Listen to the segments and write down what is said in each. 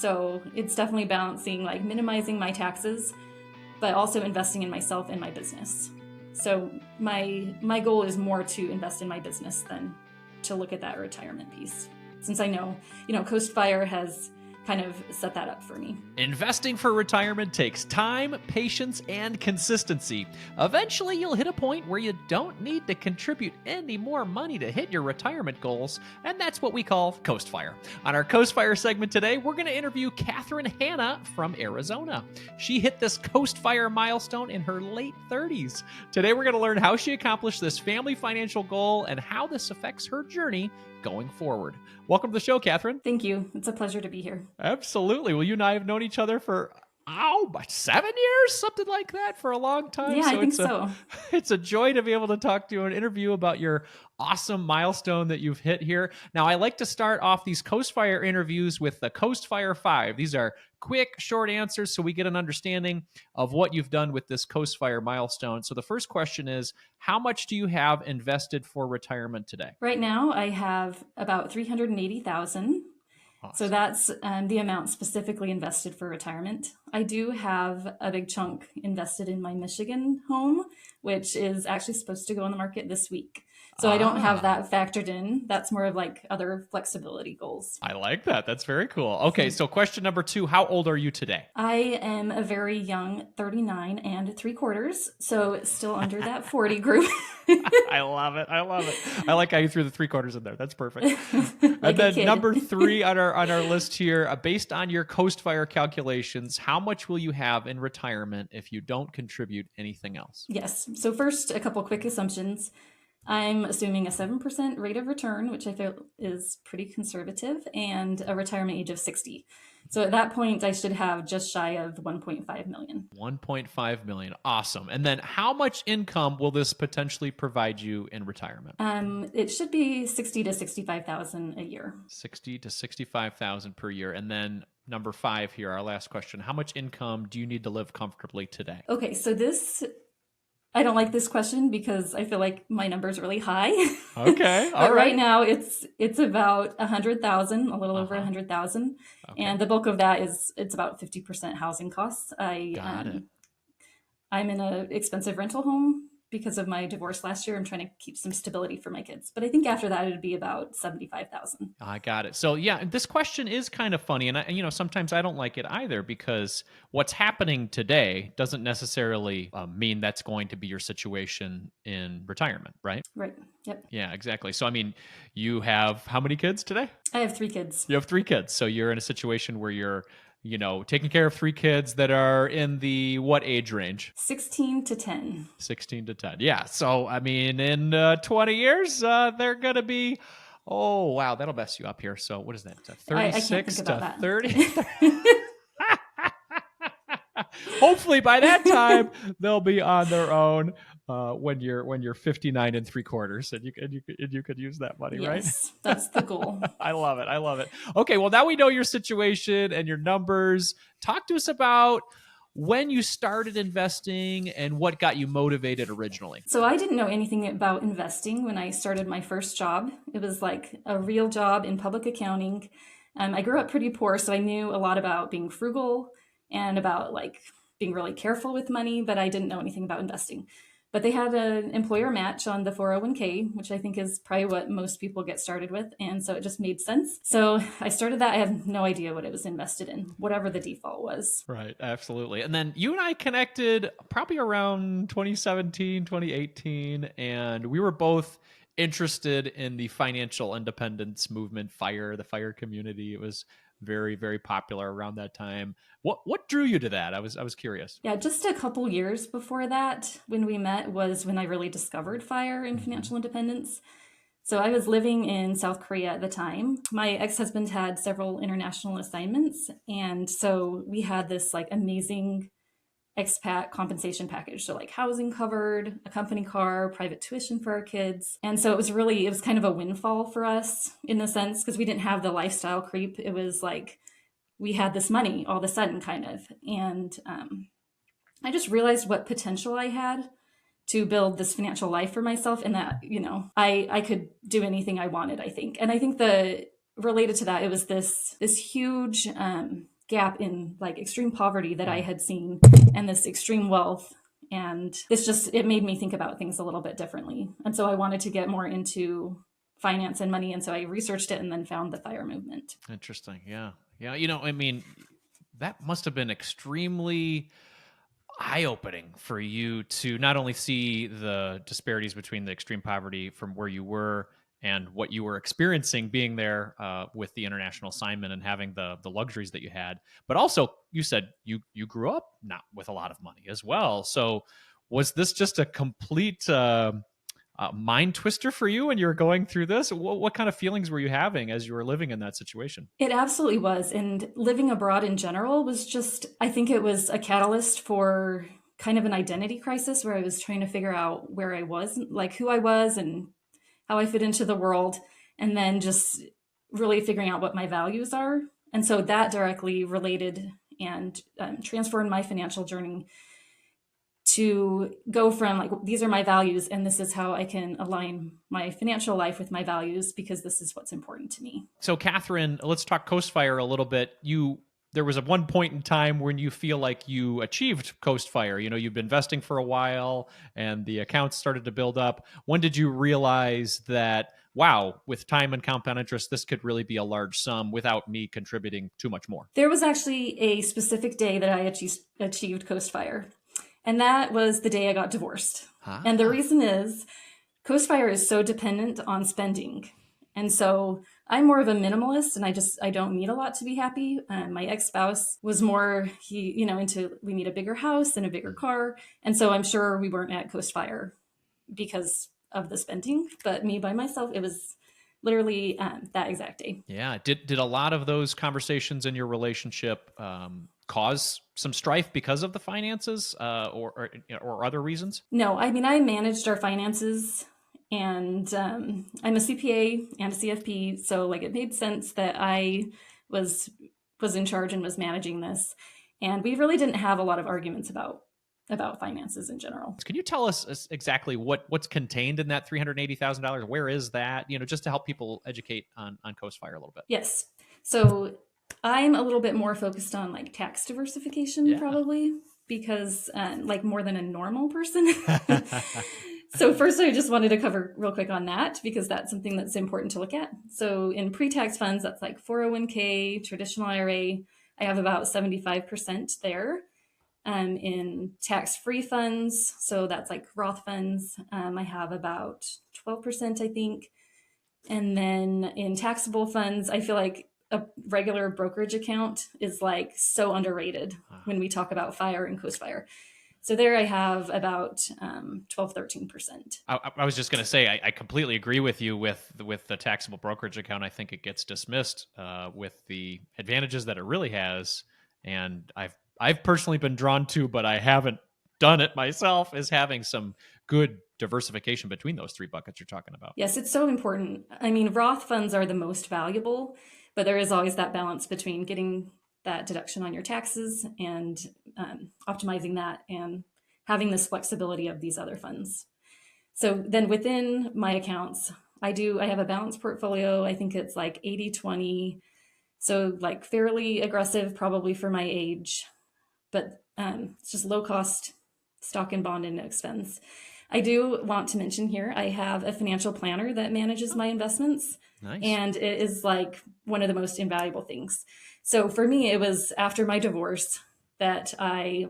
So it's definitely balancing like minimizing my taxes, but also investing in myself and my business. So my goal is more to invest in my business than to look at that retirement piece, since I know, Coast Fire has kind of set that up for me. Investing for retirement takes time, patience, and consistency. Eventually, you'll hit a point where you don't need to contribute any more money to hit your retirement goals, and that's what we call Coast Fire. On our Coast Fire segment today, we're going to interview Kathryn Hanna from Arizona. She hit this Coast Fire milestone in her late 30s. Today, we're going to learn how she accomplished this family financial goal and how this affects her journey going forward. Welcome to the show, Kathryn. Thank you. It's a pleasure to be here. Absolutely. Well, you and I have known each other for 7 years, something like that, for a long time. Yeah, I think so. It's a joy to be able to talk to you and interview about your awesome milestone that you've hit here. Now, I like to start off these Coast Fire interviews with the Coast Fire 5. These are quick, short answers so we get an understanding of what you've done with this Coast Fire milestone. So the first question is, how much do you have invested for retirement today? Right now, I have about $380,000. Awesome. So that's the amount specifically invested for retirement. I do have a big chunk invested in my Michigan home, which is actually supposed to go on the market this week. So I don't have that factored in. That's more of like other flexibility goals. I like that. That's very cool. Okay, so question number 2, how old are you today? I am a very young 39 and 3/4, so it's still under that 40 group. I love it. I like how you threw the 3/4 in there. That's perfect. And then number 3 on our list here, based on your Coast Fire calculations, how much will you have in retirement if you don't contribute anything else? Yes. So first, a couple quick assumptions. I'm assuming a 7% rate of return, which I feel is pretty conservative, and a retirement age of 60. So at that point, I should have just shy of $1.5 million. $1.5 million. Awesome. And then how much income will this potentially provide you in retirement? It should be $60,000 to $65,000 a year. $60,000 to $65,000 per year. And then number 5 here, our last question. How much income do you need to live comfortably today? Okay, so I don't like this question because I feel like my number is really high. Okay, all but right. Right now it's about 100,000, a little over 100,000, okay. And the bulk of that it's about 50% housing costs. Got it. I'm in an expensive rental home because of my divorce last year. I'm trying to keep some stability for my kids, but I think after that it'd be about 75,000. I got it. So yeah, this question is kind of funny, and sometimes I don't like it either because what's happening today doesn't necessarily mean that's going to be your situation in retirement, right? Right. Yep. Yeah, exactly. So I mean, you have how many kids today? I have 3 kids. You have 3 kids. So you're in a situation where you're taking care of 3 kids that are in the what age range? 16 to 10. 16 to 10. Yeah. So, I mean, in 20 years, they're going to be, oh, wow, that'll mess you up here. So what is that? 36 to 30? Hopefully by that time, they'll be on their own. When you're 59 and 3/4, and you could use that money, yes, right? Yes, that's the goal. I love it. Okay, well now we know your situation and your numbers. Talk to us about when you started investing and what got you motivated originally. So I didn't know anything about investing when I started my first job. It was like a real job in public accounting. I grew up pretty poor, so I knew a lot about being frugal and about like being really careful with money, but I didn't know anything about investing. But they had an employer match on the 401k, which I think is probably what most people get started with. And so it just made sense. So I started that. I had no idea what it was invested in, whatever the default was. Right. Absolutely. And then you and I connected probably around 2017, 2018, and we were both interested in the financial independence movement, the FIRE community. It was very, very popular around that time. What drew you to that? I was curious. Yeah, just a couple years before that, when we met, was when I really discovered FIRE and financial independence. So I was living in South Korea at the time. My ex-husband had several international assignments, and so we had this like amazing expat compensation package. So like housing covered, a company car, private tuition for our kids. And so it was kind of a windfall for us in a sense, because we didn't have the lifestyle creep. It was like we had this money all of a sudden kind of. And I just realized what potential I had to build this financial life for myself, and that, I could do anything I wanted, I think. And I think related to that, it was this huge gap in like extreme poverty that I had seen and this extreme wealth. And it made me think about things a little bit differently. And so I wanted to get more into finance and money. And so I researched it and then found the FIRE movement. Interesting. Yeah. Yeah. I mean, that must have been extremely eye-opening for you to not only see the disparities between the extreme poverty from where you were and what you were experiencing being there with the international assignment and having the luxuries that you had, but also you said you grew up not with a lot of money as well. So was this just a complete mind twister for you when you were going through this? What kind of feelings were you having as you were living in that situation? It absolutely was. And living abroad in general was just, I think it was a catalyst for kind of an identity crisis where I was trying to figure out where I was, like who I was and how I fit into the world. And then just really figuring out what my values are. And so that directly related and transformed my financial journey to go from like, these are my values and this is how I can align my financial life with my values because this is what's important to me. So Kathryn, let's talk Coast Fire a little bit. There was a one point in time when you feel like you achieved Coast Fire. You've been investing for a while and the accounts started to build up. When did you realize that, wow, with time and compound interest, this could really be a large sum without me contributing too much more? There was actually a specific day that I achieved Coast Fire. And that was the day I got divorced. And the reason is Coast Fire is so dependent on spending. And so I'm more of a minimalist and I don't need a lot to be happy. My ex-spouse was more, into, we need a bigger house and a bigger car. And so I'm sure we weren't at Coast Fire because of the spending, but me by myself, it was literally that exact day. Yeah. Did a lot of those conversations in your relationship cause some strife because of the finances or other reasons? No, I mean, I managed our finances and I'm a CPA and a CFP. So like it made sense that I was in charge and was managing this. And we really didn't have a lot of arguments about finances in general. Can you tell us exactly what's contained in that $380,000? Where is that? Just to help people educate on Coast Fire a little bit. Yes. So I'm a little bit more focused on like tax diversification probably because like more than a normal person. So first I just wanted to cover real quick on that because that's something that's important to look at. So in pre-tax funds, that's like 401k, traditional IRA, I have about 75% there. In tax-free funds, so that's like Roth funds, I have about 12%, I think. And then in taxable funds, I feel like a regular brokerage account is like so underrated when we talk about FIRE and Coast Fire. So there I have about 12-13%. I was just going to say, I completely agree with you with the taxable brokerage account. I think it gets dismissed with the advantages that it really has. And I've personally been drawn to, but I haven't done it myself, is having some good diversification between those three buckets you're talking about. Yes, it's so important. I mean, Roth funds are the most valuable, but there is always that balance between getting that deduction on your taxes and optimizing that and having this flexibility of these other funds. So then within my accounts, I have a balanced portfolio. I think it's like 80-20. So like fairly aggressive probably for my age, but it's just low cost stock and bond index funds. I do want to mention here, I have a financial planner that manages my investments. Nice. And it is like one of the most invaluable things. So for me, it was after my divorce that I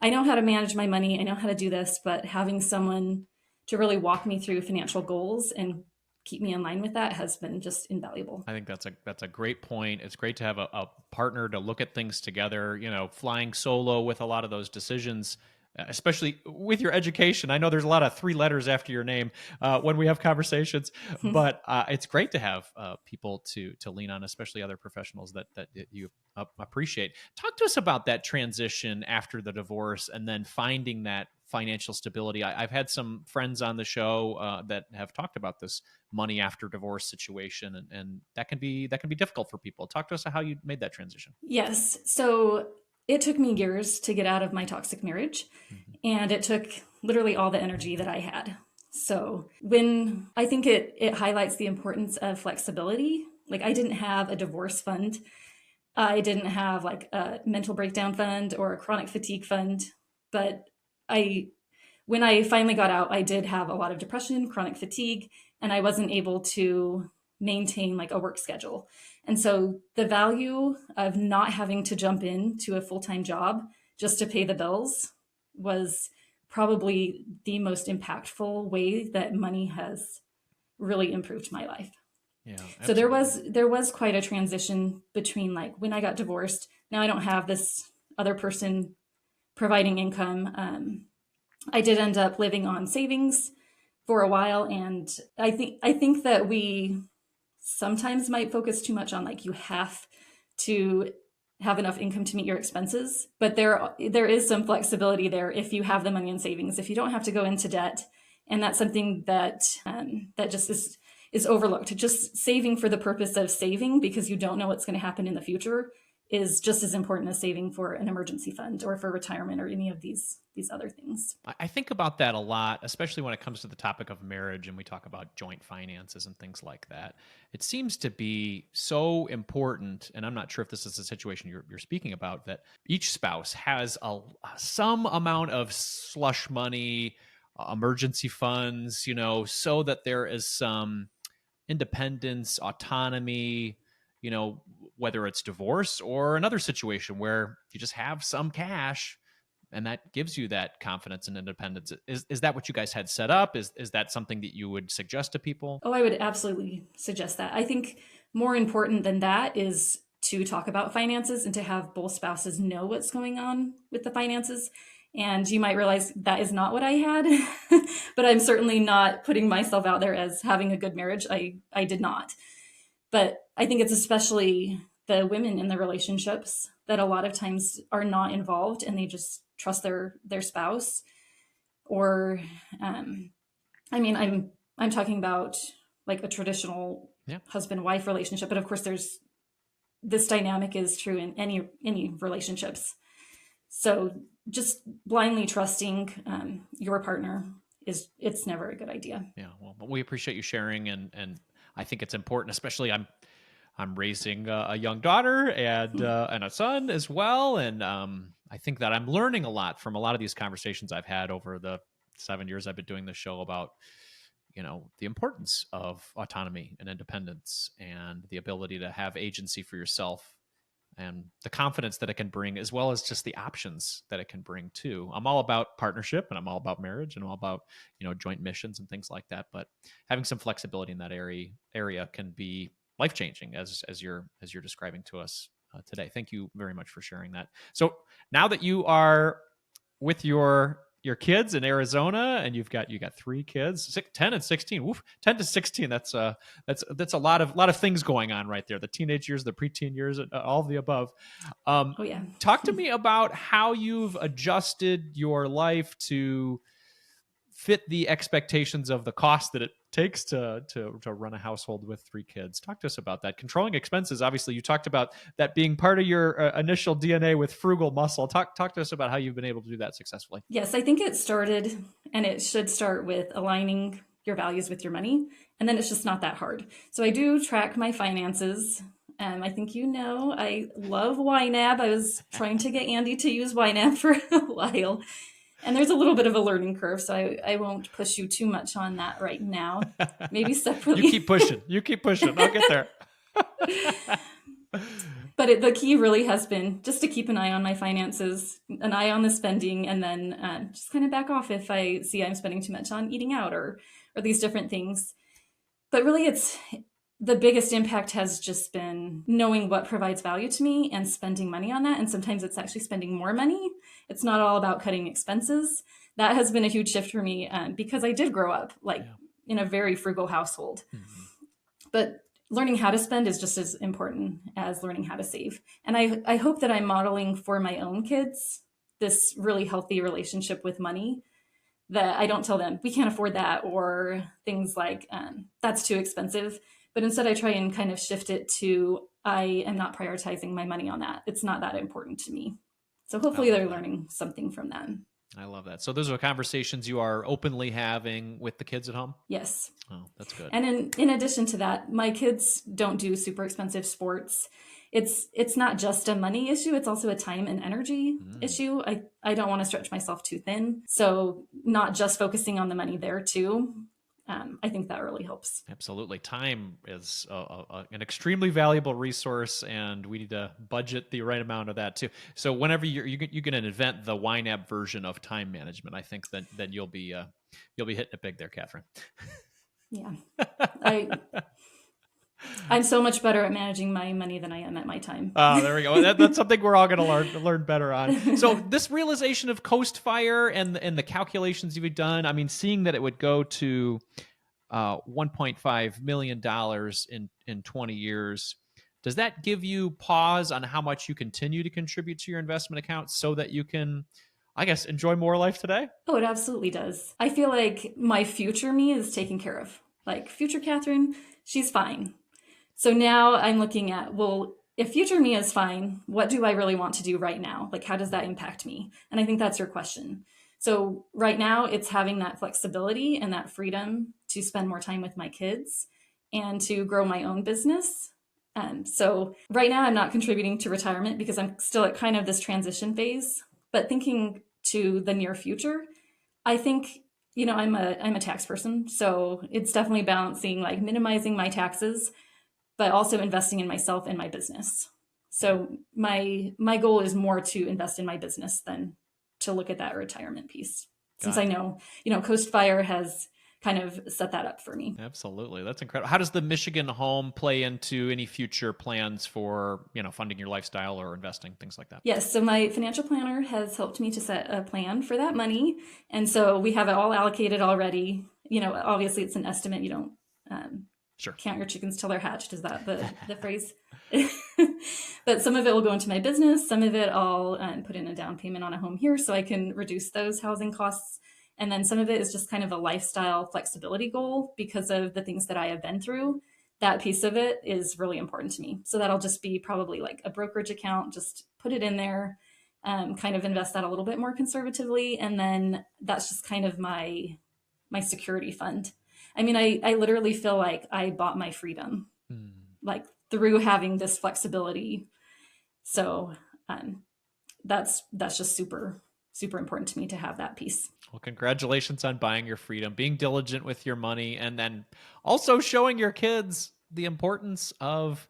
know how to manage my money. I know how to do this, but having someone to really walk me through financial goals and keep me in line with that has been just invaluable. I think that's a great point. It's great to have a partner to look at things together, flying solo with a lot of those decisions, especially with your education. I know there's a lot of 3 letters after your name when we have conversations, but it's great to have people to lean on, especially other professionals that you appreciate. Talk to us about that transition after the divorce and then finding that financial stability. I've had some friends on the show that have talked about this money after divorce situation, and that can be difficult for people. Talk to us about how you made that transition. Yes. So it took me years to get out of my toxic marriage, and it took literally all the energy that I had. So when I think it highlights the importance of flexibility, like I didn't have a divorce fund I didn't have like a mental breakdown fund or a chronic fatigue fund, but I when I finally got out, I did have a lot of depression, chronic fatigue, and I wasn't able to maintain like a work schedule. And so the value of not having to jump into a full-time job just to pay the bills was probably the most impactful way that money has really improved my life. Yeah, So absolutely. there was quite a transition between like when I got divorced. Now I don't have this other person providing income. I did end up living on savings for a while, and I think that we sometimes might focus too much on like you have to have enough income to meet your expenses, but there is some flexibility there if you have the money in savings, if you don't have to go into debt, and that's something that that just is overlooked. Just saving for the purpose of saving because you don't know what's going to happen in the future is just as important as saving for an emergency fund or for retirement or any of these other things. I think about that a lot, especially when it comes to the topic of marriage and we talk about joint finances and things like that. It seems to be so important, and I'm not sure if this is the situation you're speaking about, that each spouse has some amount of slush money, emergency funds, so that there is some independence, autonomy, whether it's divorce or another situation where you just have some cash and that gives you that confidence and independence. Is that what you guys had set up? Is that something that you would suggest to people? Oh, I would absolutely suggest that. I think more important than that is to talk about finances and to have both spouses know what's going on with the finances. And you might realize that is not what I had, but I'm certainly not putting myself out there as having a good marriage. I did not. But I think it's especially the women in the relationships that a lot of times are not involved and they just trust their spouse. Or I mean, I'm talking about like a traditional Yeah. husband-wife relationship, but of course there's this dynamic is true in any relationships. So just blindly trusting your partner it's never a good idea. Yeah. Well, but we appreciate you sharing, and I think it's important, especially I'm raising a young daughter and a son as well, and I think that I'm learning a lot from a lot of these conversations I've had over the 7 years I've been doing this show about the importance of autonomy and independence and the ability to have agency for yourself and the confidence that it can bring, as well as just the options that it can bring too. I'm all about partnership and I'm all about marriage and I'm all about, joint missions and things like that. But having some flexibility in that area can be life changing, as you're describing to us today. Thank you very much for sharing that. So now that you are with your kids in Arizona, and you got 3 kids, 10 and 16. Woof, 10 to 16. That's a lot of things going on right there. The teenage years, the preteen years, all of the above. Oh yeah. Talk to me about how you've adjusted your life to fit the expectations of the cost that it takes to run a household with 3 kids. Talk to us about that. Controlling expenses, obviously, you talked about that being part of your initial DNA with frugal muscle. Talk to us about how you've been able to do that successfully. Yes, I think it started, and it should start with aligning your values with your money, and then it's just not that hard. So I do track my finances. I think I love YNAB. I was trying to get Andy to use YNAB for a while, and there's a little bit of a learning curve, so I won't push you too much on that right now. Maybe separately. You keep pushing. I'll get there. But the key really has been just to keep an eye on my finances, an eye on the spending, and then just kind of back off if I see I'm spending too much on eating out or these different things. But really, it's the biggest impact has just been knowing what provides value to me and spending money on that. And sometimes it's actually spending more money. It's not all about cutting expenses. That has been a huge shift for me because I did grow up in a very frugal household. Mm-hmm. But learning how to spend is just as important as learning how to save. And I hope that I'm modeling for my own kids this really healthy relationship with money, that I don't tell them we can't afford that or things like that's too expensive. But instead I try and kind of shift it to I am not prioritizing my money on that. It's not that important to me. So hopefully they're learning something from that. I love that. So those are conversations you are openly having with the kids at home? Yes. Oh, that's good. And in addition to that, my kids don't do super expensive sports. it's not just a money issue, it's also a time and energy issue. I don't want to stretch myself too thin. So not just focusing on the money there too. I think that really helps. Absolutely. Time is an extremely valuable resource, and we need to budget the right amount of that too. So whenever you're going to invent the YNAB version of time management, I think that you'll be hitting it big there, Kathryn. Yeah. I'm so much better at managing my money than I am at my time. There we go. That's something we're all going to learn better on. So this realization of Coast Fire and the calculations you've done, I mean, seeing that it would go to $1.5 million in 20 years, does that give you pause on how much you continue to contribute to your investment account so that you can, I guess, enjoy more life today? Oh, it absolutely does. I feel like my future me is taken care of. Like future Kathryn, she's fine. So now I'm looking at, well, if future me is fine, what do I really want to do right now? Like, how does that impact me? And I think that's your question. So right now it's having that flexibility and that freedom to spend more time with my kids and to grow my own business. So right now I'm not contributing to retirement because I'm still at kind of this transition phase, but thinking to the near future, I think, I'm a tax person. So it's definitely balancing like minimizing my taxes, but also investing in myself and my business. So my goal is more to invest in my business than to look at that retirement piece. Since I know, Coast Fire has kind of set that up for me. Absolutely. That's incredible. How does the Michigan home play into any future plans for, funding your lifestyle or investing, things like that? Yes. So my financial planner has helped me to set a plan for that money. And so we have it all allocated already. Obviously it's an estimate. You don't, sure, count your chickens till they're hatched. Is that the phrase? But some of it will go into my business. Some of it I'll put in a down payment on a home here so I can reduce those housing costs. And then some of it is just kind of a lifestyle flexibility goal because of the things that I have been through. That piece of it is really important to me. So that'll just be probably like a brokerage account, just put it in there, kind of invest that a little bit more conservatively. And then that's just kind of my security fund. I mean, I literally feel like I bought my freedom, like through having this flexibility. So that's just super, super important to me to have that piece. Well, congratulations on buying your freedom, being diligent with your money, and then also showing your kids the importance of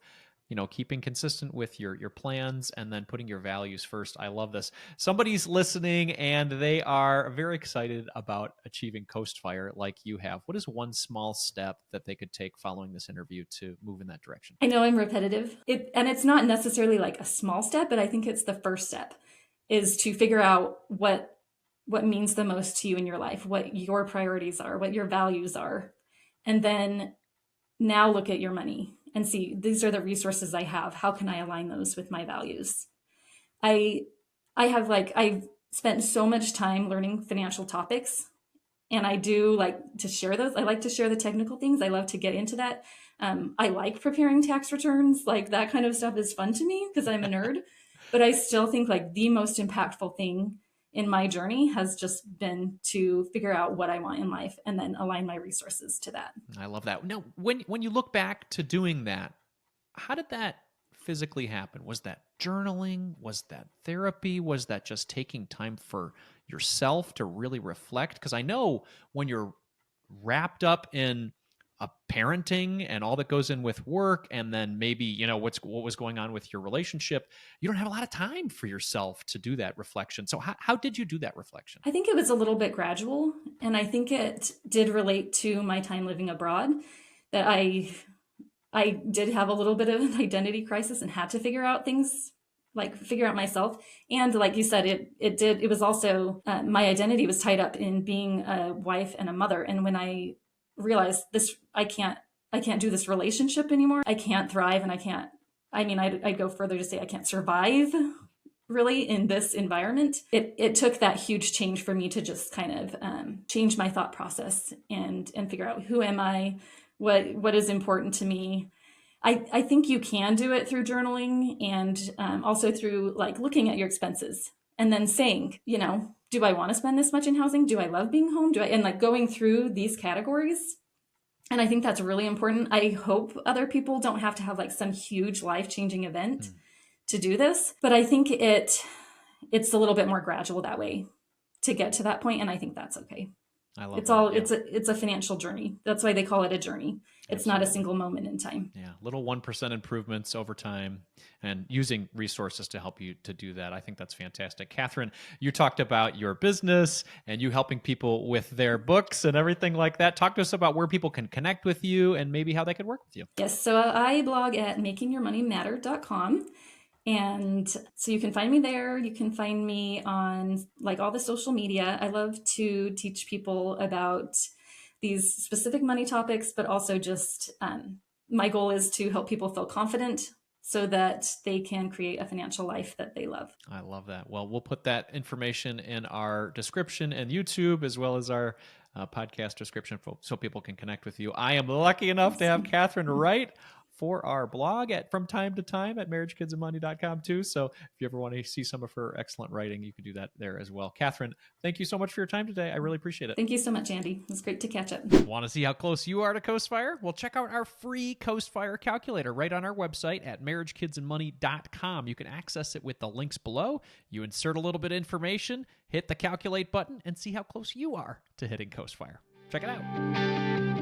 keeping consistent with your plans and then putting your values first. I love this. Somebody's listening and they are very excited about achieving Coast Fire like you have. What is one small step that they could take following this interview to move in that direction? I know I'm repetitive, and it's not necessarily like a small step, but I think it's the first step is to figure out what means the most to you in your life, what your priorities are, what your values are. And then now look at your money and see, these are the resources I have. How can I align those with my values? I've spent so much time learning financial topics, and I do like to share those. I like to share the technical things. I love to get into that. I like preparing tax returns. Like that kind of stuff is fun to me because I'm a nerd, but I still think like the most impactful thing in my journey has just been to figure out what I want in life and then align my resources to that. I love that. Now, when you look back to doing that, how did that physically happen? Was that journaling? Was that therapy? Was that just taking time for yourself to really reflect? Because I know when you're wrapped up in a parenting and all that goes in with work, and then maybe what was going on with your relationship, you don't have a lot of time for yourself to do that reflection. So how did you do that reflection? I think it was a little bit gradual, and I think it did relate to my time living abroad, that I did have a little bit of an identity crisis and had to figure out things, like figure out myself. And like you said, it was also my identity was tied up in being a wife and a mother. And when I realized this, I can't do this relationship anymore. I can't thrive, and I'd go further to say I can't survive really in this environment. It took that huge change for me to just kind of change my thought process and figure out who am I, what is important to me. I think you can do it through journaling and also through like looking at your expenses and then saying, do I want to spend this much in housing? Do I love being home? And like going through these categories And I think that's really important. I hope other people don't have to have like some huge life-changing event to do this, but I think it's a little bit more gradual that way to get to that point, and I think that's okay. I love It's that. all Yeah. it's a financial journey. That's why they call it a journey. It's not a Absolutely. single moment in time. Yeah, little 1% improvements over time and using resources to help you to do that. I think that's fantastic. Kathryn, you talked about your business and you helping people with their books and everything like that. Talk to us about where people can connect with you and maybe how they could work with you. Yes, so I blog at makingyourmoneymatter.com. And so you can find me there. You can find me on like all the social media. I love to teach people about these specific money topics, but also just my goal is to help people feel confident so that they can create a financial life that they love. I love that. Well, we'll put that information in our description and YouTube as well as our podcast description so people can connect with you. I am lucky enough to have Kathryn write for our blog from time to time at marriagekidsandmoney.com too. So if you ever want to see some of her excellent writing, you can do that there as well. Kathryn, thank you so much for your time today. I really appreciate it. Thank you so much, Andy. It was great to catch up. Want to see how close you are to Coast Fire? Well, check out our free Coast Fire calculator right on our website at marriagekidsandmoney.com. You can access it with the links below. You insert a little bit of information, hit the calculate button, and see how close you are to hitting Coast Fire. Check it out.